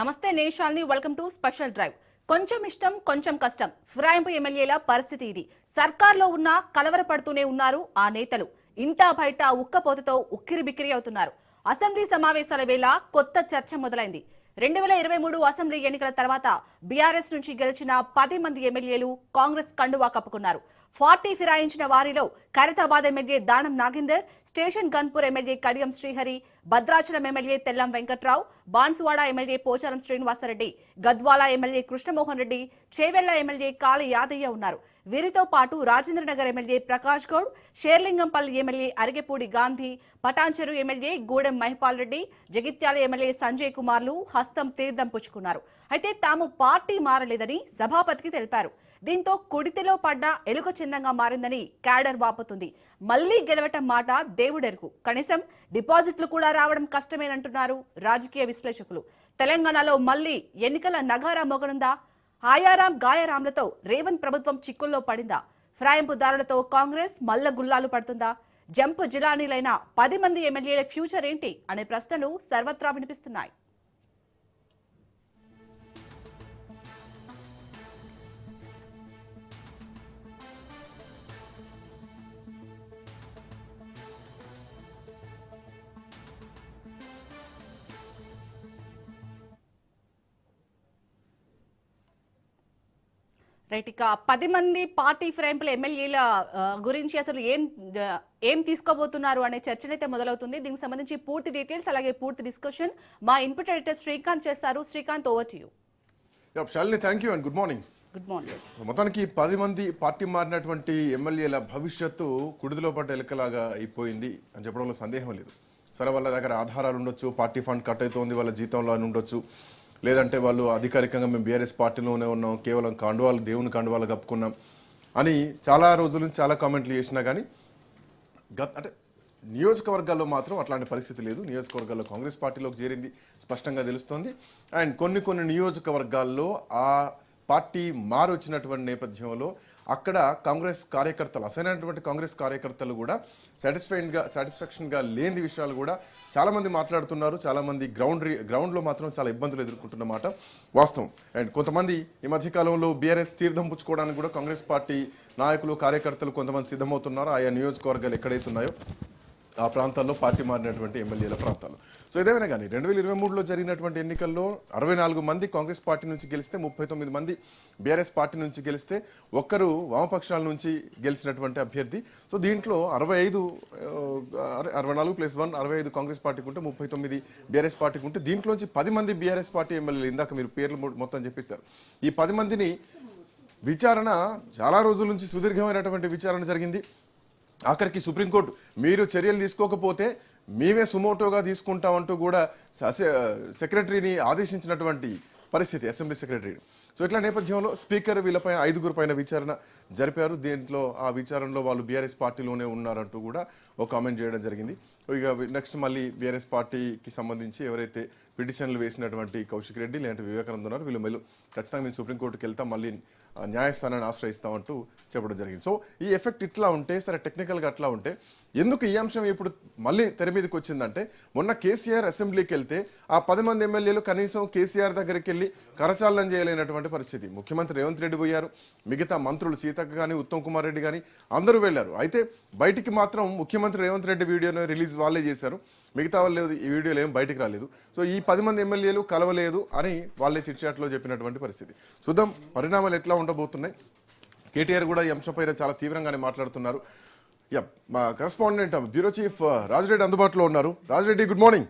నమస్తే నేషాల్ని welcome to special drive. కొంచెం ఇష్టం కొంచెం కష్టం ఫిరాయింపు ఎమ్మెల్యేల పరిస్థితి ఇది. సర్కార్లో ఉన్న కలవరపడుతూనే ఉన్నారు ఆ నేతలు. ఇంటా బయట ఉక్కపోతతో ఉక్కిరిబిక్కిరి అవుతున్నారు. అసెంబ్లీ సమావేశాల వేళ కొత్త చర్చ మొదలైంది. 2023 అసెంబ్లీ ఎన్నికల తర్వాత బీఆర్ఎస్ నుంచి గెలిచిన 10 మంది ఎమ్మెల్యేలు కాంగ్రెస్ కండువా కప్పుకున్నారు. 40 ఫిరాయించిన వారిలో Khairatabad MLA Danam Nagender, station Ghanpur MLA Kadiyam Srihari, Bhadrachalam MLA Tellam Venkatrao, Banswada MLA Pocharam Srinivasa Reddy, Gadwal MLA Krishnamohan Reddy, Chevella MLA Kali Yadaiah ఉన్నారు. వీరితో పాటు Rajendranagar MLA Prakash Goud, Serilingampally MLA Arikepudi Gandhi, Patancheru MLA Gudem Mahipal Reddy, Jagtial MLA Sanjay కుమార్లు హస్తం తీర్థం పుచ్చుకున్నారు. అయితే తాము పార్టీ మారలేదని సభాపతికి తెలిపారు. దీంతో కుడితిలో పడ్డ ఎలుక చిందంగా మారిందని క్యాడర్ వాపుతుంది. మళ్లీ గెలవటం మాట దేవుడెరుకు, కనీసం డిపాజిట్లు కూడా రావడం కష్టమేనంటున్నారు రాజకీయ విశ్లేషకులు. తెలంగాణలో మళ్లీ ఎన్నికల నగారా మోగనుందా? ఆయారాం గాయారాంలతో రేవంత్ ప్రభుత్వం చిక్కుల్లో పడిందా? ఫిరాయింపుదారులతో కాంగ్రెస్ మల్ల గుల్లాలు పడుతుందా? జంప్ జిలానీలైన 10 మంది ఎమ్మెల్యేల ఫ్యూచర్ ఏంటి అనే ప్రశ్నలు సర్వత్రా వినిపిస్తున్నాయి. రైట్, ఇక 10 మంది పార్టీ ఫిరాయింపుల ఎమ్మెల్యేల గురించి అసలు ఏం తీసుకోబోతున్నారు అనే చర్చనైతే మొదలవుతుంది. దీనికి సంబంధించి పూర్తి డీటెయిల్స్ అలాగే పూర్తి డిస్కషన్ మా ఇన్పుట్ ఎడిటర్ శ్రీకాంత్ చేస్తారు. Srikanth, over to you. Shalini, thank you and good morning. Good morning. మొత్తానికి 10 మంది పార్టీ మారినటువంటి ఎమ్మెల్యేల భవిష్యత్తు కుడిదిలో పడ్డ ఎలకలాగా అయిపోయింది అని చెప్పడంలో సందేహం లేదు. సరే, వాళ్ళ దగ్గర ఆధారాలు ఉండొచ్చు, పార్టీ ఫండ్ కట్ అవుతోంది, వాళ్ళ జీతంలో అని ఉండొచ్చు, లేదంటే వాళ్ళు అధికారికంగా మేము బీఆర్ఎస్ పార్టీలోనే ఉన్నాం, కేవలం కండువాలు దేవుని కండువాలు కప్పుకున్నాం అని చాలా రోజుల నుంచి చాలా కామెంట్లు చేసినా కానీ అంటే నియోజకవర్గాల్లో మాత్రం అట్లాంటి పరిస్థితి లేదు. నియోజకవర్గాల్లో కాంగ్రెస్ పార్టీలోకి చేరింది స్పష్టంగా తెలుస్తోంది. అండ్ కొన్ని నియోజకవర్గాల్లో ఆ పార్టీ మారి వచ్చినటువంటి నేపథ్యంలో అక్కడ కాంగ్రెస్ కార్యకర్తలు, అసలైనటువంటి కాంగ్రెస్ కార్యకర్తలు కూడా సాటిస్ఫాక్షన్గా లేని విషయాలు కూడా చాలామంది మాట్లాడుతున్నారు. చాలామంది గ్రౌండ్లో మాత్రం చాలా ఇబ్బందులు ఎదుర్కొంటున్నమాట వాస్తవం. అండ్ కొంతమంది ఈ మధ్యకాలంలో బీఆర్ఎస్ తీర్థం పుచ్చుకోవడానికి కూడా కాంగ్రెస్ పార్టీ నాయకులు, కార్యకర్తలు కొంతమంది సిద్ధమవుతున్నారు. ఆయా నియోజకవర్గాలు ఎక్కడైతున్నాయో ఆ ప్రాంతాల్లో పార్టీ మారినటువంటి ఎమ్మెల్యేల ప్రాంతాలు. సో ఏదేమైనా కానీ 2023లో జరిగినటువంటి ఎన్నికల్లో 64 మంది కాంగ్రెస్ పార్టీ నుంచి గెలిస్తే 39 మంది బీఆర్ఎస్ పార్టీ నుంచి గెలిస్తే ఒక్కరు వామపక్షాల నుంచి గెలిచినటువంటి అభ్యర్థి. సో దీంట్లో 64 + 1 65 కాంగ్రెస్ పార్టీకి ఉంటే 39 బీఆర్ఎస్ పార్టీకి ఉంటే దీంట్లోంచి 10 మంది బీఆర్ఎస్ పార్టీ ఎమ్మెల్యేలు, ఇందాక మీరు పేర్లు మొత్తం చెప్పేశారు. ఈ 10 మందిని విచారణ చాలా రోజుల నుంచి సుదీర్ఘమైనటువంటి విచారణ జరిగింది. ఆఖరికి సుప్రీంకోర్టు మీరు చర్యలు తీసుకోకపోతే మేమే సుమోటోగా తీసుకుంటామంటూ కూడా సెక్రటరీని ఆదేశించినటువంటి పరిస్థితి, అసెంబ్లీ సెక్రటరీని. సో ఇట్లా నేపథ్యంలో స్పీకర్ వీళ్ళపై 5 పైన విచారణ జరిపారు. దీంట్లో ఆ విచారణలో వాళ్ళు బీఆర్ఎస్ పార్టీలోనే ఉన్నారంటూ కూడా ఒక కామెంట్ చేయడం జరిగింది. ఇక నెక్స్ట్ మళ్ళీ బీఆర్ఎస్ పార్టీకి సంబంధించి ఎవరైతే పిటిషన్లు వేసినటువంటి కౌశిక్ రెడ్డి లేదంటే వివేకానంద్ ఉన్నారు, వీళ్ళు ఖచ్చితంగా మేము సుప్రీంకోర్టుకి వెళ్తాం, మళ్ళీ న్యాయస్థానాన్ని ఆశ్రయిస్తామంటూ చెప్పడం జరిగింది. సో ఈ ఎఫెక్ట్ ఇట్లా ఉంటే, సరే టెక్నికల్గా అట్లా ఉంటే ఎందుకు ఈ అంశం ఇప్పుడు మళ్ళీ తెర మీదకి వచ్చిందంటే, మొన్న కేసీఆర్ అసెంబ్లీకి వెళ్తే ఆ 10 మంది ఎమ్మెల్యేలు కనీసం కేసీఆర్ దగ్గరికి వెళ్ళి కరచాలనం చేయలేనటువంటి పరిస్థితి. ముఖ్యమంత్రి రేవంత్ రెడ్డి పోయారు, మిగతా మంత్రులు సీతక్క కానీ ఉత్తమ్ కుమార్ రెడ్డి కానీ అందరూ వెళ్ళారు. అయితే బయటికి మాత్రం ముఖ్యమంత్రి రేవంత్ రెడ్డి వీడియోను రిలీజ్ వాళ్ళే చేశారు, మిగతా వాళ్ళు ఈ వీడియోలు ఏం బయటికి రాలేదు. సో ఈ 10 మంది ఎమ్మెల్యేలు కలవలేదు అని వాళ్ళే చిట్చాట్లో చెప్పినటువంటి పరిస్థితి. చూద్దాం పరిణామాలు ఎట్లా ఉండబోతున్నాయి. కేటీఆర్ కూడా ఈ అంశంపైన చాలా తీవ్రంగానే మాట్లాడుతున్నారు. మా కరెస్పాండెంట్ బ్యూరో చీఫ్ రాజరెడ్డి అందుబాటులో ఉన్నారు. Raja Reddy, good morning.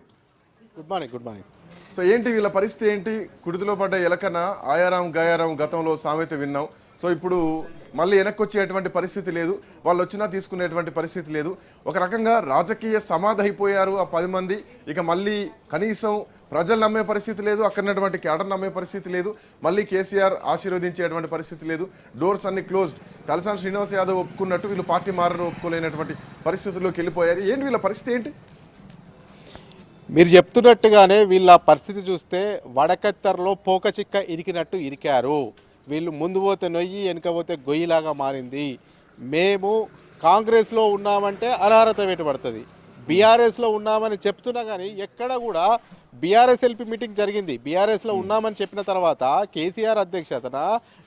Good morning. So ఏంటి వీళ్ళ పరిస్థితి ఏంటి? కుడితిలో పడ్డ ఎలకన ఆయారాం గాయారాం గతంలో సామెత విన్నాం. సో ఇప్పుడు మళ్ళీ వెనక్కి వచ్చేటువంటి పరిస్థితి లేదు, వాళ్ళు వచ్చినా తీసుకునేటువంటి పరిస్థితి లేదు. ఒక రకంగా రాజకీయ సమాధి అయిపోయారు ఆ 10 మంది. ఇక మళ్ళీ కనీసం ప్రజలు నమ్మే పరిస్థితి లేదు, అక్కడటువంటి క్యాడర్ నమ్మే పరిస్థితి లేదు, మళ్ళీ కేసీఆర్ ఆశీర్వదించేటువంటి పరిస్థితి లేదు. డోర్స్ అన్ని క్లోజ్డ్. తలసాని శ్రీనివాస్ యాదవ్ ఒప్పుకున్నట్టు వీళ్ళు పార్టీ మారని ఒప్పుకోలేనటువంటి పరిస్థితుల్లోకి వెళ్ళిపోయారు. ఏంటి వీళ్ళ పరిస్థితి ఏంటి? మీరు చెప్తున్నట్టుగానే వీళ్ళ పరిస్థితి చూస్తే వడకత్తెరలో పోకచిక్క ఇరికినట్టు ఇరికారు. వీళ్ళు ముందు పోతే నొయ్యి, వెనుక పోతే గొయ్యిలాగా మారింది. మేము కాంగ్రెస్లో ఉన్నామంటే అనర్హత వెంటబడుతుంది, బీఆర్ఎస్లో ఉన్నామని చెప్తున్నా కానీ ఎక్కడ కూడా బీఆర్ఎస్ఎల్పీ మీటింగ్ జరిగింది. బీఆర్ఎస్లో ఉన్నామని చెప్పిన తర్వాత కేసీఆర్ అధ్యక్షతన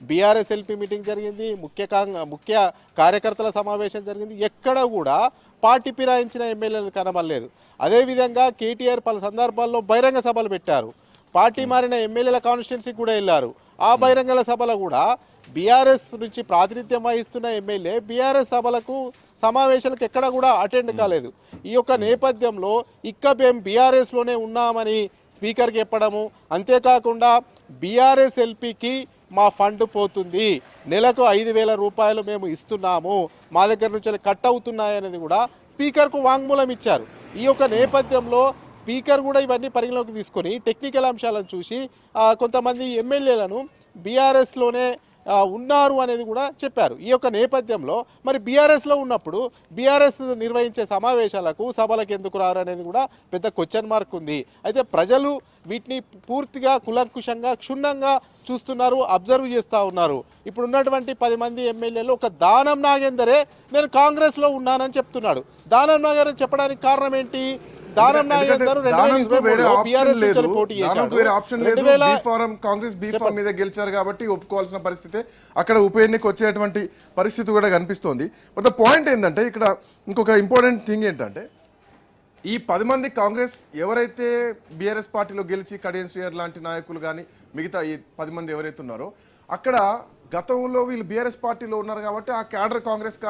బీఆర్ఎస్ఎల్పీ మీటింగ్ జరిగింది, ముఖ్య కార్యకర్తల సమావేశం జరిగింది. ఎక్కడ కూడా పార్టీ ఫిరాయించిన ఎమ్మెల్యేలు కనబడలేదు. అదేవిధంగా కేటీఆర్ పలు సందర్భాల్లో బహిరంగ సభలు పెట్టారు. పార్టీ మారిన ఎమ్మెల్యేల కాన్స్టిట్యున్సీకి కూడా వెళ్ళారు. ఆ బహిరంగ సభలో కూడా బీఆర్ఎస్ నుంచి ప్రాతినిధ్యం వహిస్తున్న ఎమ్మెల్యే బీఆర్ఎస్ సభలకు సమావేశాలకు ఎక్కడ కూడా అటెండ్ కాలేదు. ఈ యొక్క నేపథ్యంలో మేము బీఆర్ఎస్లోనే ఉన్నామని స్పీకర్కి చెప్పడము, అంతేకాకుండా బీఆర్ఎస్ ఎల్పీకి మా ఫండ్ పోతుంది, నెలకు 5,000 రూపాయలు మేము ఇస్తున్నాము, మా దగ్గర నుంచి కట్ అవుతున్నాయనేది కూడా స్పీకర్కు వాంగ్మూలం ఇచ్చారు. ఈ యొక్క నేపథ్యంలో స్పీకర్ కూడా ఇవన్నీ పరిగణలోకి తీసుకొని టెక్నికల్ అంశాలను చూసి కొంతమంది ఎమ్మెల్యేలను బీఆర్ఎస్లోనే ఉన్నారు అనేది కూడా చెప్పారు. ఈ యొక్క నేపథ్యంలో మరి బీఆర్ఎస్లో ఉన్నప్పుడు బీఆర్ఎస్ నిర్వహించే సమావేశాలకు సభలకు ఎందుకు రారు అనేది కూడా పెద్ద క్వశ్చన్ మార్క్ ఉంది. అయితే ప్రజలు వీటిని పూర్తిగా కులంకుశంగా క్షుణ్ణంగా చూస్తున్నారు, అబ్జర్వ్ చేస్తూ ఉన్నారు. ఇప్పుడు ఉన్నటువంటి 10 మంది ఎమ్మెల్యేలు ఒక దానం నాగేందరే నేను కాంగ్రెస్లో ఉన్నానని చెప్తున్నాడు. దానం నాగేందర్ చెప్పడానికి కారణం ఏంటి? దానం నాగేందర్ కాంగ్రెస్ బీఫారం మీద గెలిచారు కాబట్టి ఒప్పుకోవాల్సిన పరిస్థితి, అక్కడ ఉప ఎన్నిక వచ్చేటువంటి పరిస్థితి కూడా కనిపిస్తోంది. బట్ ద పాయింట్ ఏంటంటే ఇక్కడ ఇంకొక ఇంపార్టెంట్ థింగ్ ఏంటంటే ఈ 10 మంది కాంగ్రెస్ ఎవరైతే బీఆర్ఎస్ పార్టీలో గెలిచి కడియం శ్రీహర్ లాంటి నాయకులు కానీ మిగతా ఈ 10 మంది ఎవరైతే ఉన్నారో అక్కడ గతంలో వీళ్ళు బీఆర్ఎస్ పార్టీలో ఉన్నారు కాబట్టి ఆ క్యాడర్ కాంగ్రెస్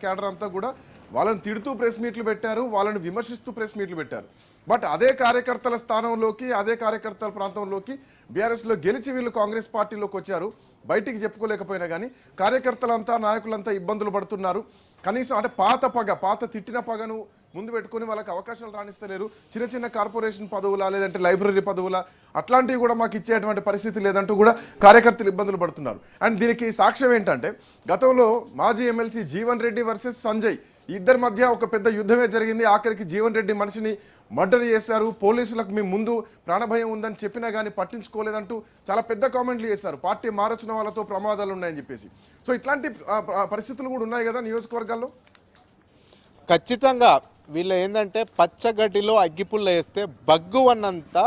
క్యాడర్ అంతా కూడా వాళ్ళని తిడుతూ ప్రెస్ మీట్లు పెట్టారు, వాళ్ళని విమర్శిస్తూ ప్రెస్ మీట్లు పెట్టారు. బట్ అదే కార్యకర్తల స్థానంలోకి అదే కార్యకర్తల ప్రాంతంలోకి బీఆర్ఎస్లో గెలిచి వీళ్ళు కాంగ్రెస్ పార్టీలోకి వచ్చారు. బయటికి చెప్పుకోలేకపోయినా కానీ కార్యకర్తలంతా నాయకులంతా ఇబ్బందులు పడుతున్నారు. కనీసం అంటే పాత తిట్టిన పగను ముందు పెట్టుకొని వాళ్ళకి అవకాశాలు రాణిస్తలేరు. చిన్న చిన్న కార్పొరేషన్ పదవులా లేదంటే లైబ్రరీ పదవులా అట్లాంటివి కూడా మాకు ఇచ్చేటువంటి పరిస్థితి లేదంటూ కూడా కార్యకర్తలు ఇబ్బందులు పడుతున్నారు. అండ్ దీనికి సాక్ష్యం ఏంటంటే గతంలో మాజీ ఎమ్మెల్సీ జీవన్ రెడ్డి వర్సెస్ సంజయ్ ఇద్దరి మధ్య ఒక పెద్ద యుద్ధమే జరిగింది. ఆఖరికి జీవన్ రెడ్డి మనిషిని మర్డర్ చేశారు. పోలీసులకు మీ ముందు ప్రాణభయం ఉందని చెప్పినా కానీ పట్టించుకోలేదంటూ చాలా పెద్ద కామెంట్లు చేశారు. పార్టీ మారొచ్చిన వాళ్ళతో ప్రమాదాలు ఉన్నాయని చెప్పేసి. సో ఇట్లాంటి పరిస్థితులు కూడా ఉన్నాయి కదా నియోజకవర్గాల్లో. ఖచ్చితంగా వీళ్ళు ఏంటంటే పచ్చగడ్డిలో అగ్గిపుల్ల వేస్తే బగ్గువన్నంత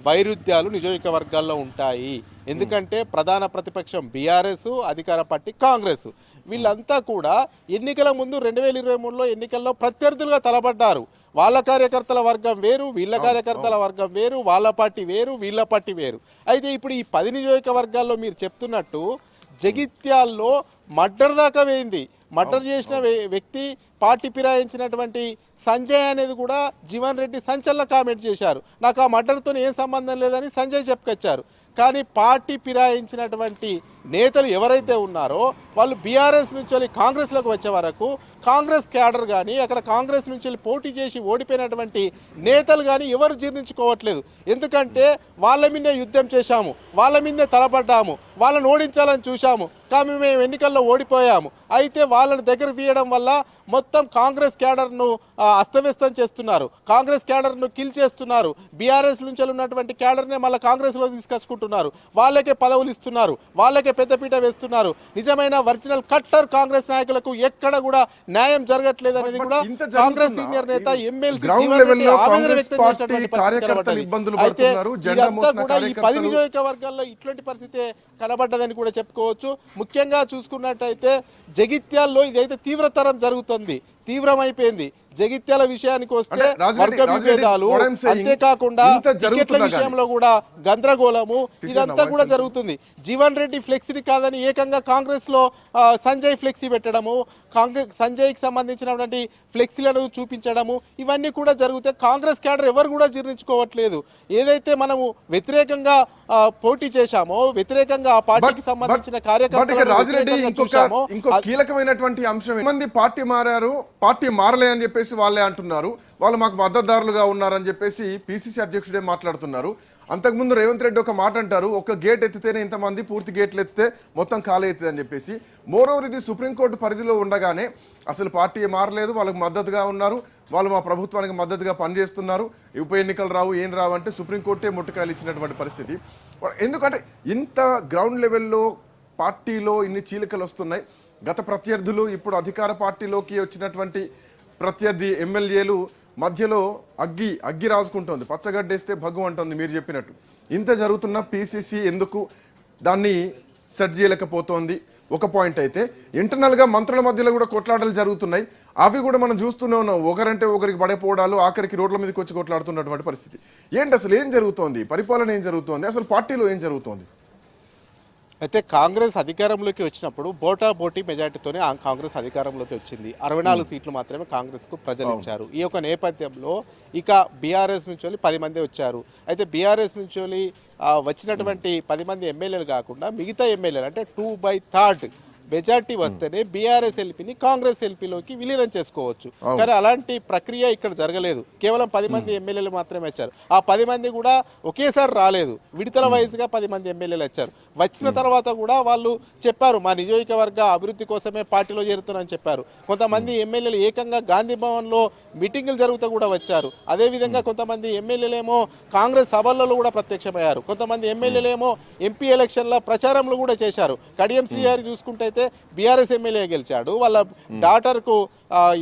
వైరుధ్యాలు నియోజకవర్గాల్లో ఉంటాయి. ఎందుకంటే ప్రధాన ప్రతిపక్షం బీఆర్ఎస్, అధికార పార్టీ కాంగ్రెస్, వీళ్ళంతా కూడా ఎన్నికల ముందు 2023లో ఎన్నికల్లో ప్రత్యర్థులుగా తలపడ్డారు. వాళ్ళ కార్యకర్తల వర్గం వేరు, వీళ్ళ కార్యకర్తల వర్గం వేరు, వాళ్ళ పార్టీ వేరు, వీళ్ళ పార్టీ వేరు. అయితే ఇప్పుడు ఈ 10 నియోజకవర్గాల్లో మీరు చెప్తున్నట్టు జగిత్యాల్లో మర్డర్ దాకా వేయింది. మర్డర్ చేసిన వ్యక్తి పార్టీ ఫిరాయించినటువంటి సంజయ్ అనేది కూడా జీవన్ రెడ్డి సంచలన కామెంట్ చేశారు. నాకు ఆ మర్డర్తో ఏం సంబంధం లేదని సంజయ్ చెప్పుకొచ్చారు. కానీ పార్టీ ఫిరాయించినటువంటి నేతలు ఎవరైతే ఉన్నారో వాళ్ళు బీఆర్ఎస్ నుంచి వెళ్ళి కాంగ్రెస్లోకి వచ్చే వరకు కాంగ్రెస్ క్యాడర్ కానీ అక్కడ కాంగ్రెస్ నుంచి వెళ్ళి పోటీ చేసి ఓడిపోయినటువంటి నేతలు కానీ ఎవరు జీర్ణించుకోవట్లేదు. ఎందుకంటే వాళ్ళ మీదే యుద్ధం చేశాము, వాళ్ళ మీదే తలపడ్డాము, వాళ్ళని ఓడించాలని చూశాము, కానీ మేము ఎన్నికల్లో ఓడిపోయాము. అయితే వాళ్ళని దగ్గర తీయడం వల్ల మొత్తం కాంగ్రెస్ క్యాడర్ను అస్తవ్యస్తం చేస్తున్నారు, కాంగ్రెస్ క్యాడర్ను కిల్ చేస్తున్నారు. బీఆర్ఎస్ నుంచి ఉన్నటువంటి క్యాడర్నే మళ్ళీ కాంగ్రెస్లో తీసుకొచ్చుకుంటున్నారు, వాళ్ళకే పదవులు ఇస్తున్నారు, వాళ్ళకే పెద్దపీట వేస్తున్నారు. నిజమైన ఒరిజినల్ కట్టర్ కాంగ్రెస్ నాయకులకు ఎక్కడ కూడా న్యాయం జరగట్లేదు అనేది కూడా కాంగ్రెస్ సీనియర్ నేత ఎమ్మెల్సీ ఈ 10 నియోజకవర్గాల్లో ఇట్లాంటి పరిస్థితి కనబడ్డదని కూడా చెప్పుకోవచ్చు. ముఖ్యంగా చూసుకున్నట్టయితే జగిత్యాల్లో ఇదైతే తీవ్రతరం జరుగుతుంది, తీవ్రమైపోయింది. జగిత్యాల విషయానికి వస్తే వర్గ విభేదాలు, అంతేకాకుండా టికెట్ల విషయంలో కూడా గందరగోళము, ఇదంతా కూడా జరుగుతుంది. జీవన్ రెడ్డి ఫ్లెక్సీని కాదని ఏకంగా కాంగ్రెస్ లో సంజయ్ ఫ్లెక్సీ పెట్టడము, సంజయ్కి సంబంధించినటువంటి ఫ్లెక్సీలను చూపించడము, ఇవన్నీ కూడా జరిగితే కాంగ్రెస్ క్యాడర్ ఎవరు కూడా జీర్ణించుకోవట్లేదు. ఏదైతే మనము వ్యతిరేకంగా పోటీ చేశామో, వ్యతిరేకంగా ఆ పార్టీకి సంబంధించిన కార్యకర్తలు ఇంకో కీలకమైనటువంటి అంశం, మంది పార్టీ మారారు, పార్టీ మారలే అని చెప్పేసి వాళ్ళే అంటున్నారు, వాళ్ళు మాకు మద్దతుదారులుగా ఉన్నారని చెప్పేసి పిసిసి అధ్యక్షుడే మాట్లాడుతున్నారు. అంతకుముందు రేవంత్ రెడ్డి ఒక మాట అంటారు, ఒక గేట్ ఎత్తితేనే ఇంతమంది, పూర్తి గేట్లు ఎత్తితే మొత్తం ఖాళీ అవుతుంది అని చెప్పేసి. మోరోవర్ ఇది సుప్రీంకోర్టు పరిధిలో ఉండగానే అసలు పార్టీ మారలేదు, వాళ్ళకు మద్దతుగా ఉన్నారు, వాళ్ళు మా ప్రభుత్వానికి మద్దతుగా పనిచేస్తున్నారు, ఉప ఎన్నికలు రావు ఏం రావు అంటే సుప్రీంకోర్టే ముట్టుకాయలు ఇచ్చినటువంటి పరిస్థితి. ఎందుకంటే ఇంత గ్రౌండ్ లెవెల్లో పార్టీలో ఇన్ని చీలికలు వస్తున్నాయి. గత ప్రత్యర్థులు ఇప్పుడు అధికార పార్టీలోకి వచ్చినటువంటి ప్రత్యర్థి ఎమ్మెల్యేలు మధ్యలో అగ్గి రాసుకుంటుంది, పచ్చగడ్డేస్తే భగ్గు అంటుంది మీరు చెప్పినట్టు. ఇంత జరుగుతున్న పిసిసి ఎందుకు దాన్ని సెట్ చేయలేకపోతోంది ఒక పాయింట్ అయితే, ఇంటర్నల్గా మంత్రుల మధ్యలో కూడా కొట్లాటలు జరుగుతున్నాయి. అవి కూడా మనం చూస్తూనే ఉన్నాం. ఒకరంటే ఒకరికి పడిపోవడాలు, ఆఖరికి రోడ్ల మీదకి వచ్చి కొట్లాడుతున్నటువంటి పరిస్థితి. ఏంటి అసలు ఏం జరుగుతోంది? పరిపాలన ఏం జరుగుతోంది? అసలు పార్టీలో ఏం జరుగుతోంది? అయితే కాంగ్రెస్ అధికారంలోకి వచ్చినప్పుడు బోటాబోటీ మెజార్టీతోనే కాంగ్రెస్ అధికారంలోకి వచ్చింది. 64 సీట్లు మాత్రమే కాంగ్రెస్కు ప్రజలు ఇచ్చారు. ఈ యొక్క నేపథ్యంలో ఇక బీఆర్ఎస్ నుంచి 10 మంది వచ్చారు. అయితే బీఆర్ఎస్ నుంచి వచ్చినటువంటి 10 మంది ఎమ్మెల్యేలు కాకుండా మిగతా ఎమ్మెల్యేలు అంటే 2/3 మెజార్టీ వస్తేనే బీఆర్ఎస్ ఎల్పీని కాంగ్రెస్ ఎల్పీలోకి విలీనం చేసుకోవచ్చు. కానీ అలాంటి ప్రక్రియ ఇక్కడ జరగలేదు. కేవలం 10 మంది ఎమ్మెల్యేలు మాత్రమే వచ్చారు. ఆ 10 మంది కూడా ఒకేసారి రాలేదు, విడతల వయసుగా 10 మంది ఎమ్మెల్యేలు వచ్చారు. వచ్చిన తర్వాత కూడా వాళ్ళు చెప్పారు, మా నియోజకవర్గ అభివృద్ధి కోసమే పార్టీలో చేరుతున్నారని చెప్పారు. కొంతమంది ఎమ్మెల్యేలు ఏకంగా గాంధీ భవన్లో మీటింగులు జరుగుతూ కూడా వచ్చారు. అదేవిధంగా కొంతమంది ఎమ్మెల్యేలేమో కాంగ్రెస్ సభలలో కూడా ప్రత్యక్షమయ్యారు. కొంతమంది ఎమ్మెల్యేలేమో ఎంపీ ఎలక్షన్ల ప్రచారంలో కూడా చేశారు. కడియం శ్రీహరి చూసుకుంటే బీఆర్ఎస్ ఎమ్మెల్యే గెలిచాడు. వాళ్ళ డాటర్కు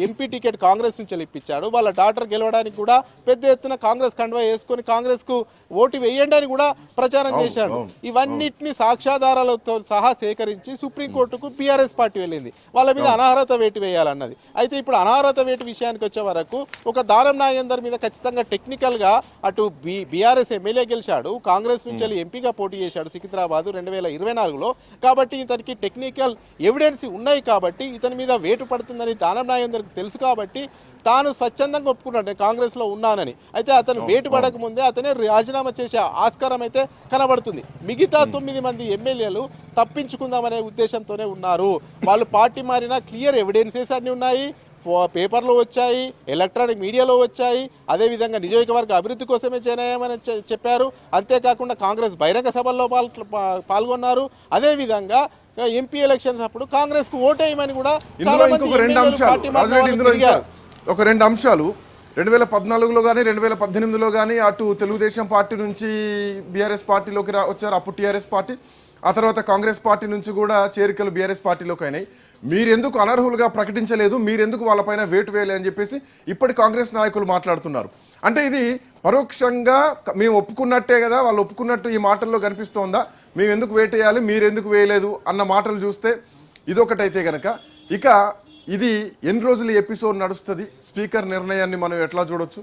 ఎంపీ టికెట్ కాంగ్రెస్ నుంచి ఇప్పించాడు. వాళ్ళ డాటర్ గెలవడానికి కూడా పెద్ద ఎత్తున కాంగ్రెస్ కండువా వేసుకొని కాంగ్రెస్కు ఓటు వేయండి అని కూడా ప్రచారం చేశాడు. ఇవన్నిటిని సాక్ష్యాధారాలతో సహా సేకరించి సుప్రీంకోర్టుకు బీఆర్ఎస్ పార్టీ వెళ్ళింది. వాళ్ళ మీద అనర్హత వేటు వేయాలన్నది. అయితే ఇప్పుడు అనర్హత వేటు విషయానికి వచ్చే వరకు ఒక దారం నాగేందర్ మీద ఖచ్చితంగా టెక్నికల్గా అటు బీఆర్ఎస్ ఎమ్మెల్యే గెలిచాడు, కాంగ్రెస్ నుంచి ఎంపీగా పోటీ చేశాడు సికింద్రాబాద్ 2024లో. కాబట్టి ఇతనికి టెక్నికల్ ఎవిడెన్స్ ఉన్నాయి కాబట్టి ఇతని మీద వేటు పడుతుందని దానం నాగేందర్కి తెలుసు కాబట్టి తాను స్వచ్ఛందంగా ఒప్పుకున్నాడు, నేను కాంగ్రెస్లో ఉన్నానని. అయితే అతను వేటు పడక ముందే అతనే రాజీనామా చేసే ఆస్కారం అయితే కనబడుతుంది. మిగతా 9 మంది ఎమ్మెల్యేలు తప్పించుకుందామనే ఉద్దేశంతోనే ఉన్నారు. వాళ్ళు పార్టీ మారినా క్లియర్ ఎవిడెన్సెస్ అన్నీ ఉన్నాయి, పేపర్లో వచ్చాయి, ఎలక్ట్రానిక్ మీడియాలో వచ్చాయి. అదేవిధంగా నియోజకవర్గ అభివృద్ధి కోసమే చేయాలని చెప్పారు. అంతేకాకుండా కాంగ్రెస్ బహిరంగ సభల్లో పాల్గొన్నారు. అదేవిధంగా ఎంపీ ఎలక్షన్స్ అప్పుడు కాంగ్రెస్ కు ఓటేయమని కూడా ఒక రెండు అంశాలు 2014లో కానీ 2018లో కానీ అటు తెలుగుదేశం పార్టీ నుంచి బీఆర్ఎస్ పార్టీలోకి వచ్చారు, అప్పుడు టీఆర్ఎస్ పార్టీ. ఆ తర్వాత కాంగ్రెస్ పార్టీ నుంచి కూడా చేరికలు బీఆర్ఎస్ పార్టీలోకి అయినాయి. మీరెందుకు అనర్హులుగా ప్రకటించలేదు, మీరెందుకు వాళ్ళపైన వేటు వేయలేదు అని చెప్పేసి ఇప్పటి కాంగ్రెస్ నాయకులు మాట్లాడుతున్నారు. అంటే ఇది పరోక్షంగా మేము ఒప్పుకున్నట్టే కదా, వాళ్ళు ఒప్పుకున్నట్టు ఈ మాటల్లో కనిపిస్తోందా? మేము ఎందుకు వేటేయాలి, మీరెందుకు వేయలేదు అన్న మాటలు చూస్తే ఇదొకటైతే గనక, ఇక ఇది ఎన్ని రోజులు ఎపిసోడ్ నడుస్తుంది? స్పీకర్ నిర్ణయాన్ని మనం ఎట్లా చూడొచ్చు?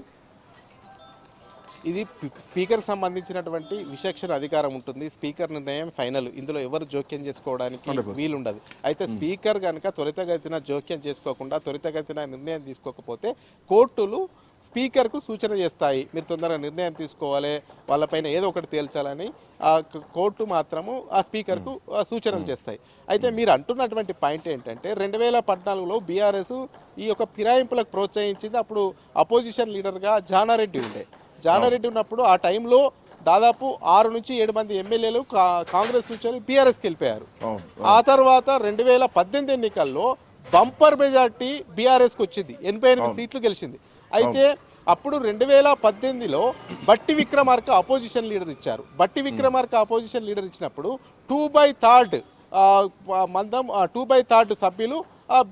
ఇది స్పీకర్కి సంబంధించినటువంటి విచక్షణ అధికారం ఉంటుంది. స్పీకర్ నిర్ణయం ఫైనల్, ఇందులో ఎవరు జోక్యం చేసుకోవడానికి వీలుండదు. అయితే స్పీకర్ కనుక త్వరితగతిన జోక్యం చేసుకోకుండా త్వరితగతిన నిర్ణయం తీసుకోకపోతే కోర్టులు స్పీకర్కు సూచన చేస్తాయి, మీరు తొందరగా నిర్ణయం తీసుకోవాలి, వాళ్ళపైన ఏదో ఒకటి తేల్చాలని ఆ కోర్టు మాత్రము ఆ స్పీకర్కు సూచనలు చేస్తాయి. అయితే మీరు అంటున్నటువంటి పాయింట్ ఏంటంటే 2014లో బీఆర్ఎస్ ఈ యొక్క ఫిరాయింపులకు ప్రోత్సహించింది. అప్పుడు అపోజిషన్ లీడర్గా జానారెడ్డి ఉండే. జానారెడ్డి ఉన్నప్పుడు ఆ టైంలో దాదాపు 6 నుంచి 7 మంది ఎమ్మెల్యేలు కాంగ్రెస్ నుంచి బీఆర్ఎస్కి వెళ్ళిపోయారు. ఆ తర్వాత 2018 ఎన్నికల్లో బంపర్ మెజార్టీ బీఆర్ఎస్కి వచ్చింది, 88 సీట్లు గెలిచింది. అయితే అప్పుడు 2018లో బట్టి విక్రమార్క అపోజిషన్ లీడర్ ఇచ్చారు. బట్టి విక్రమార్క అపోజిషన్ లీడర్ ఇచ్చినప్పుడు 2/3 సభ్యులు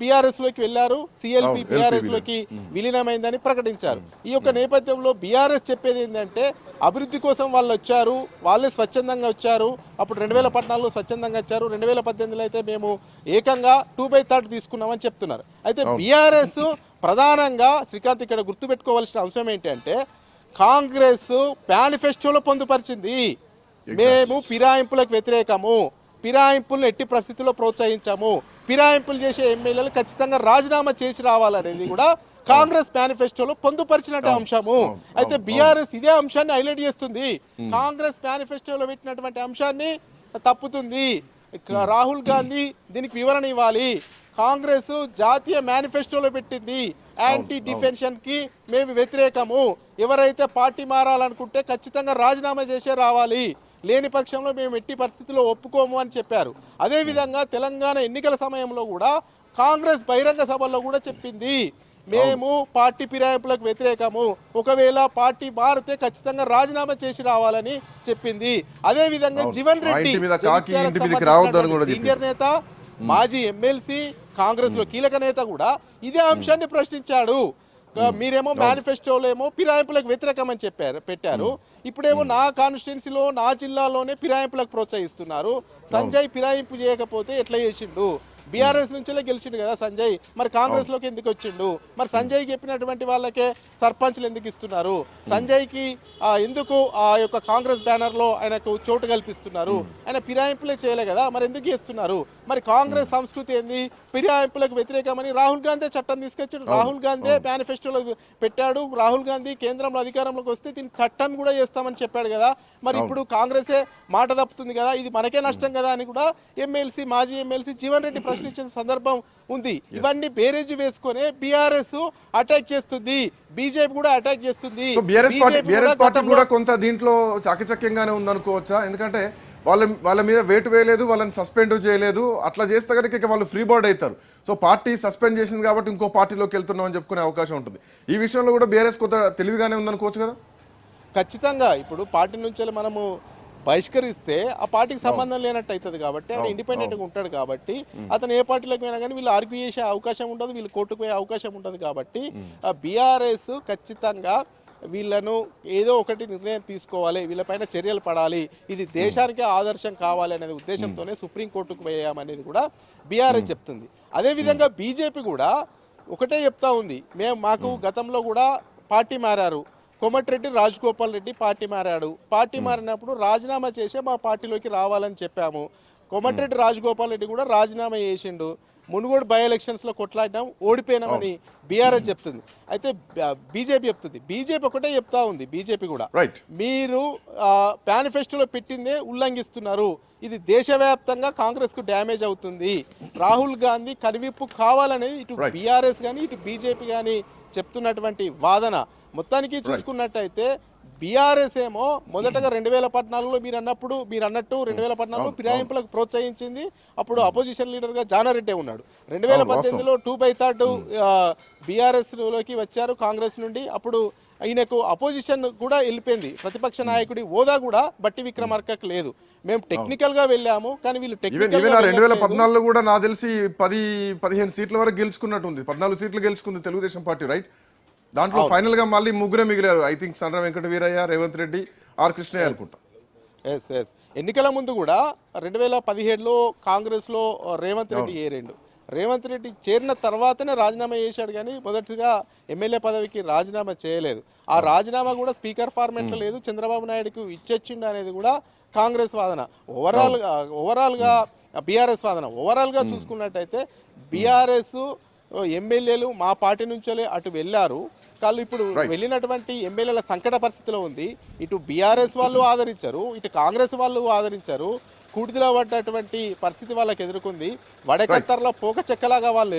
బీఆర్ఎస్లోకి వెళ్ళారు, సిఎల్పి బీఆర్ఎస్లోకి విలీనమైందని ప్రకటించారు. ఈ యొక్క నేపథ్యంలో బీఆర్ఎస్ చెప్పేది ఏంటంటే అభివృద్ధి కోసం వాళ్ళు వచ్చారు, వాళ్ళే స్వచ్ఛందంగా వచ్చారు. అప్పుడు 2014లో స్వచ్ఛందంగా వచ్చారు, 2018లో అయితే మేము ఏకంగా 2/3 తీసుకున్నామని చెప్తున్నారు. అయితే బీఆర్ఎస్ ప్రధానంగా శ్రీకాంత్ ఇక్కడ గుర్తుపెట్టుకోవాల్సిన అంశం ఏంటంటే కాంగ్రెస్ మేనిఫెస్టోలో పొందుపరిచింది, మేము ఫిరాయింపులకు వ్యతిరేకము, ఫిరాయింపులను ఎట్టి పరిస్థితుల్లో ప్రోత్సహించాము, ఫిరాయింపులు చేసే ఎమ్మెల్యేలు ఖచ్చితంగా రాజీనామా చేసి రావాలనేది కూడా కాంగ్రెస్ మేనిఫెస్టోలో పొందుపరిచినట్టు అంశము. అయితే బీఆర్ఎస్ ఇదే అంశాన్ని హైలైట్ చేస్తుంది, కాంగ్రెస్ మేనిఫెస్టోలో పెట్టినటువంటి అంశాన్ని తప్పుతుంది. రాహుల్ గాంధీ దీనికి వివరణ ఇవ్వాలి. కాంగ్రెస్ జాతీయ మేనిఫెస్టోలో పెట్టింది యాంటీ డిఫెన్షన్ కి మేము వ్యతిరేకము, ఎవరైతే పార్టీ మారాలనుకుంటే ఖచ్చితంగా రాజీనామా చేసే రావాలి, లేని పక్షంలో మేము ఎట్టి పరిస్థితుల్లో ఒప్పుకోము అని చెప్పారు. అదేవిధంగా తెలంగాణ ఎన్నికల సమయంలో కూడా కాంగ్రెస్ బహిరంగ సభల్లో కూడా చెప్పింది, మేము పార్టీ ఫిరాయింపులకు వ్యతిరేకము, ఒకవేళ పార్టీ మారితే ఖచ్చితంగా రాజీనామా చేసి రావాలని చెప్పింది. అదేవిధంగా జీవన్ రెడ్డి సీనియర్ నేత, మాజీ ఎమ్మెల్సీ, కాంగ్రెస్ లో కీలక నేత కూడా ఇదే అంశాన్ని ప్రశ్నించాడు. మీరేమో మేనిఫెస్టోలో ఏమో ఫిరాయింపులకు వ్యతిరేకమని పెట్టారు. ఇప్పుడేమో నా కాన్స్టిట్యున్సీలో నా జిల్లాలోనే ఫిరాయింపులకు ప్రోత్సహిస్తున్నారు. సంజయ్ ఫిరాయింపు చేయకపోతే ఎట్లా చేసిండు? బీఆర్ఎస్ నుంచే గెలిచిండు కదా సంజయ్, మరి కాంగ్రెస్ లోకి ఎందుకు వచ్చిండు? మరి సంజయ్ చెప్పినటువంటి వాళ్ళకే సర్పంచ్లు ఎందుకు ఇస్తున్నారు? సంజయ్కి ఎందుకు ఆ యొక్క కాంగ్రెస్ బ్యానర్ లో ఆయనకు చోటు కల్పిస్తున్నారు? ఆయన ఫిరాయింపులే చేయలే కదా, మరి ఎందుకు చేస్తున్నారు? మరి కాంగ్రెస్ సంస్కృతి ఏంది? ఫిరాయింపులకు వ్యతిరేకమని రాహుల్ గాంధీ చట్టం తీసుకొచ్చాడు. రాహుల్ గాంధీ మేనిఫెస్టోలో పెట్టాడు. రాహుల్ గాంధీ కేంద్రంలో అధికారంలోకి వస్తే దీన్ని చట్టం కూడా చేస్తామని చెప్పాడు కదా. మరి ఇప్పుడు కాంగ్రెసే మాట తప్పుతుంది కదా, ఇది మనకే నష్టం కదా అని కూడా మాజీ ఎమ్మెల్సీ జీవన్ రెడ్డి ప్రశ్నించిన సందర్భం ఉంది. ఇవన్నీ బేరేజ్ వేసుకొని బీఆర్ఎస్ అటాక్ చేస్తుంది, బీజేపీ కూడా అటాక్ చేస్తుంది. బీఆర్ఎస్ పార్టీ కూడా కొంత దీంట్లో చాకచక్యంగానే ఉందనుకోవచ్చా? ఎందుకంటే వాళ్ళ మీద వేటు వేయలేదు, వాళ్ళని సస్పెండ్ చేయలేదు. అట్లా చేస్తే కనుక వాళ్ళు ఫ్రీ బోర్డ్ అవుతారు. సో పార్టీ సస్పెండ్ చేసింది కాబట్టి ఇంకో పార్టీలోకి వెళ్తున్నాం అని చెప్పుకునే అవకాశం ఉంటుంది. ఈ విషయంలో కూడా బీఆర్ఎస్ కొంత తెలివిగానే ఉందనుకోవచ్చు కదా. ఖచ్చితంగా ఇప్పుడు పార్టీ నుంచి మనము బహిష్కరిస్తే ఆ పార్టీకి సంబంధం లేనట్టు అవుతుంది కాబట్టి ఆయన ఇండిపెండెంట్గా ఉంటాడు కాబట్టి అతను ఏ పార్టీలోకి పోయినా కానీ వీళ్ళు ఆర్గ్యూ చేసే అవకాశం ఉండదు, వీళ్ళు కోర్టుకు పోయే అవకాశం ఉండదు. కాబట్టి ఆ బీఆర్ఎస్ ఖచ్చితంగా వీళ్ళను ఏదో ఒకటి నిర్ణయం తీసుకోవాలి, వీళ్ళపైన చర్యలు పడాలి, ఇది దేశానికే ఆదర్శం కావాలి అనేది ఉద్దేశంతోనే సుప్రీంకోర్టుకు పోయామనేది కూడా బీఆర్ఎస్ చెప్తుంది. అదేవిధంగా బీజేపీ కూడా ఒకటే చెప్తా ఉంది, మాకు గతంలో కూడా పార్టీ మారారు, కోమటిరెడ్డి రాజగోపాల్ రెడ్డి పార్టీ మారాడు, పార్టీ మారినప్పుడు రాజీనామా చేసే మా పార్టీలోకి రావాలని చెప్పాము. కోమటిరెడ్డి రాజగోపాల్ రెడ్డి కూడా రాజీనామా చేసిండు. మునుగోడు బై ఎలక్షన్స్లో కొట్లాడినాం, ఓడిపోయినామని బీఆర్ఎస్ చెప్తుంది. అయితే బీజేపీ చెప్తుంది, బీజేపీ ఒకటే చెప్తా ఉంది, బీజేపీ కూడా మీరు మేనిఫెస్టోలో పెట్టిందే ఉల్లంఘిస్తున్నారు, ఇది దేశవ్యాప్తంగా కాంగ్రెస్కు డ్యామేజ్ అవుతుంది, రాహుల్ గాంధీ కనువిప్పు కావాలనేది ఇటు బీఆర్ఎస్ కానీ ఇటు బీజేపీ కానీ చెప్తున్నటువంటి వాదన. మొత్తానికి చూసుకున్నట్టయితే బీఆర్ఎస్ ఏమో మొదటగా 2014లో మీరు అన్నట్టు 2014లో ఫిరాయింపులకు ప్రోత్సహించింది. అప్పుడు అపోజిషన్ లీడర్గా జానారెడ్డి ఉన్నాడు. 2018లో 2/3 బీఆర్ఎస్ లోకి వచ్చారు కాంగ్రెస్ నుండి. అప్పుడు ఈయనకు అపోజిషన్ కూడా వెళ్ళిపోయింది, ప్రతిపక్ష నాయకుడి హోదా కూడా బట్టి విక్రమార్కకు లేదు. మేము టెక్నికల్ గా వెళ్ళాము, కానీ వీళ్ళు 2014లో కూడా నాకు తెలిసి 10-15 సీట్ల వరకు గెలుచుకున్నట్టుంది. 14 సీట్లు గెలుచుకుంది తెలుగుదేశం పార్టీ, రైట్? దాంట్లో ఫైనల్ గా మళ్ళీ ముగ్గురే మిగిలారు. I think Sandra Venkata Veeraiah, Revanth Reddy, R Krishnaiah అనుకుంటా. ఎన్నికల ముందు కూడా 2017లో కాంగ్రెస్ లో రేవంత్ రెడ్డి రేవంత్ రెడ్డి చేరిన తర్వాతనే రాజీనామా చేశాడు, కానీ మొదటిగా ఎమ్మెల్యే పదవికి రాజీనామా చేయలేదు. ఆ రాజీనామా కూడా స్పీకర్ ఫార్మెట్లో లేదు, చంద్రబాబు నాయుడుకు ఇచ్చేచ్చిండు అనేది కూడా కాంగ్రెస్ వాదన. ఓవరాల్ గా బీఆర్ఎస్ వాదన. ఓవరాల్ గా చూసుకున్నట్టయితే బీఆర్ఎస్ ఎమ్మెల్యేలు మా పార్టీ నుంచే అటు వెళ్ళారు, వాళ్ళు ఇప్పుడు వెళ్ళినటువంటి ఎమ్మెల్యేల సంకట పరిస్థితిలో ఉంది. ఇటు బీఆర్ఎస్ వాళ్ళు ఆదరించారు, ఇటు కాంగ్రెస్ వాళ్ళు ఆదరించారు. కూడిదిలో పడ్డటువంటి పరిస్థితి వాళ్ళకి ఎదుర్కొంది. వడకత్తర్లో పోక చెక్కలాగా వాళ్ళు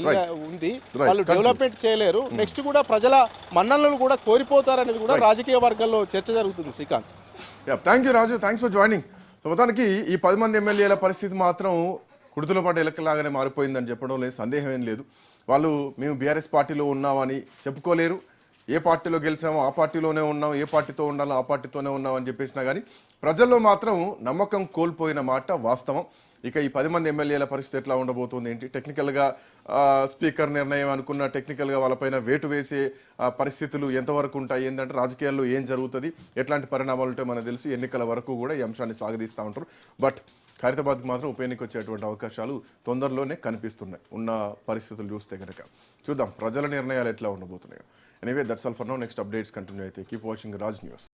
ఉంది, వాళ్ళు డెవలప్మెంట్ చేయలేరు. నెక్స్ట్ కూడా ప్రజల మన్ననలను కూడా కోరిపోతారనేది కూడా రాజకీయ వర్గాల్లో చర్చ జరుగుతుంది. Srikanth, thank you Raju, thanks for joining. So మొత్తానికి ఈ 10 మంది ఎమ్మెల్యేల పరిస్థితి మాత్రం కుడితిలో పడ్డ ఎలకలాగానే మారిపోయిందని చెప్పడం లేదు, సందేహం ఏం లేదు. వాళ్ళు మేము బీఆర్ఎస్ పార్టీలో ఉన్నామని చెప్పుకోలేరు, ఏ పార్టీలో గెలిచామో ఆ పార్టీలోనే ఉన్నాం, ఏ పార్టీతో ఉండాలో ఆ పార్టీతోనే ఉన్నాం అని చెప్పేసినా కానీ ప్రజల్లో మాత్రం నమ్మకం కోల్పోయిన మాట వాస్తవం. ఇక ఈ 10 మంది ఎమ్మెల్యేల పరిస్థితి ఎట్లా ఉండబోతుంది ఏంటి? టెక్నికల్గా స్పీకర్ నిర్ణయం అనుకున్న టెక్నికల్గా వాళ్ళపైన వేటు వేసే పరిస్థితులు ఎంతవరకు ఉంటాయి, ఏంటంటే రాజకీయాల్లో ఏం జరుగుతుంది, ఎట్లాంటి పరిణామాలు ఉంటాయో మనకు తెలిసి ఎన్నికల వరకు కూడా ఈ అంశాన్ని సాగదీస్తూ ఉంటారు. బట్ ఖైరతాబాద్కి మాత్రం ఉప ఎన్నిక వచ్చేటువంటి అవకాశాలు తొందరలోనే కనిపిస్తున్నాయి ఉన్న పరిస్థితులు చూస్తే కనుక. చూద్దాం ప్రజల నిర్ణయాలు ఎట్లా ఉండబోతున్నాయో. Anyway that's all for now. Next updates continue అయితే కీప్ వాచింగ్ రాజ్ న్యూస్.